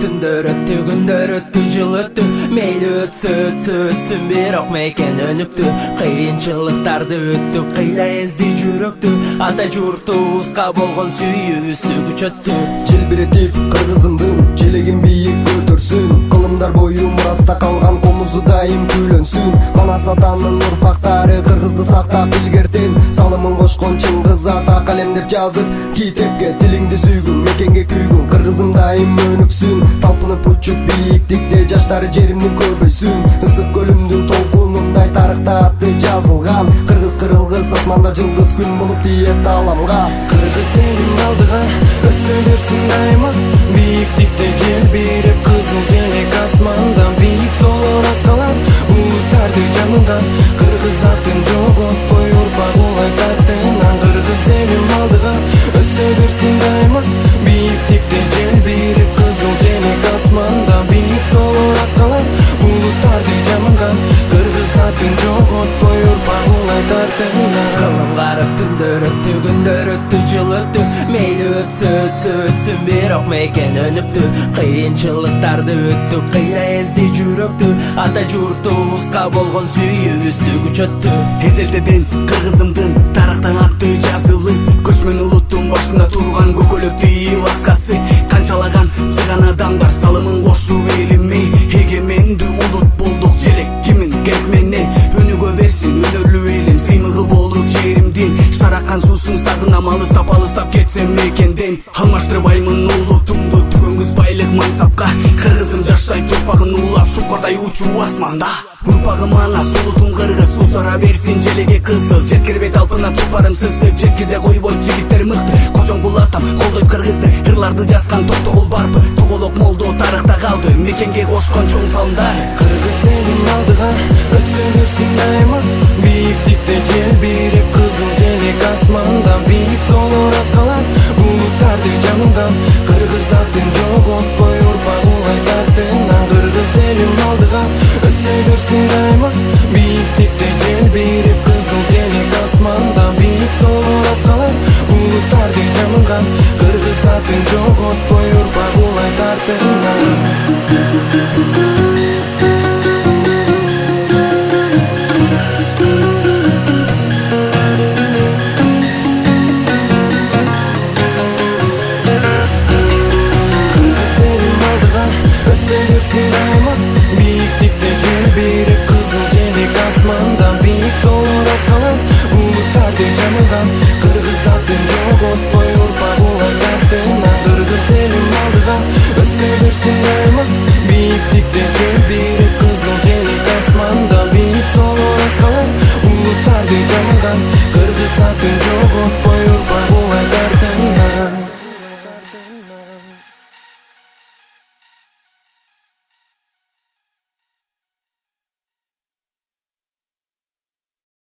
Түндөр өттү, күндөр өттү, жыл өттү. Мейлі өтсін бирок мекен өнүктү. Кыйынчылыктарды өттү, кыйла эзди жүрөктү. Ата журтубузга болгон сүйүүбүздү күчөттү. Желбиретип кыргызымдын желегин бийик көтөрсүн. Кылымдар бою мураста калган комузу дайым күйлөнсүн. Манас атанын урпактары кыргызды сактап илгертен. Салымын кошкон Чыңгыз ата калемдеп жазып китепке. Тилиңди сүйгүн, мекенге күйгүн, кыргызым дайым өнүксүн. Талпынып учуп бийиктикте жаштары жеримдин көбөйсүн. Ысык көлүмдүн толкунундай тарыхта аты жазылган. Кыргыз кырылгыс асманда жылдыз күн болуп тиет таламга. Кыргыз элим алдыга өсө берсин дайыма. Бийиктикте жел берип кызыл желек асмандан. Бийик солор аскалар булуттарды жамылган. Кыргыз атын жоготпой урпак улай тартынан. Кыргыз элим алдыга өсө берсин дайыма. Бийиктикте жел берип кызыл желек асмандан. Бийик солор аскалар булуттарды жамылган. Кыргыз атын жоготпой урпак улай тартынан. Кылым карып түндөр өттү, күндөр өттү, жыл өттү. Мейлі өтсін бирок мекен өнүктү. Кыйынчылыктарды өттү, кыйла эзди жүрөктү. Ата журтубузга болгон сүйүүбүздү күчөттү. Эзелдеден кыргызымдын тарыхтан аты жазылып. Көчмөн улуттун башында турган көкөлөктү ласкасы. Канчалаган чыган адамдар салымын кошуп элиме. Эгеменди улут болдук желек кимин керек менен. Өнүгө берсин өнөрлүү элин сыймыгы болуп жеримдин. Шаракан суусун сагынам алыстап кетсем мекенден. Алмаштырбаймын улутумду түгөнгүз байлык мансапка. Кыргызым жашайт урпагын улап шукурдай учуу асманда. Урпагым анас улутум кыргыз усара берсин желеге кызыл. Жеткирбей талпына тупарын сысып жеткизе койбойт жигиттер мыкты. Кожоң бул атам колдойт кыргызды. Ырларды жазган токтогул барпы. Тоголок молдо тарыхта калды мекенге кошкон чоң салымдар. Кыргыз элим алдыга өсө берсин дайыма. Бийиктикте жел берип кызыл желек асмандан. Бийик солор аскалар булуттарды жамылган. Кыргыз атын жоготпой урпак улай тартынан. Кыргыз элим алдыга өсө берсин дайыма. Бийиктикте жел берип кызыл желек асмандан. Бийик солор аскалар булуттарды жамылган. Кыргыз атын жоготпой урпак улай тартынан. Бийиктикте жел берип кызыл желек асмандан. Бийик солор аскалар булуттарды жамылган. Кыргыз атын жоготпой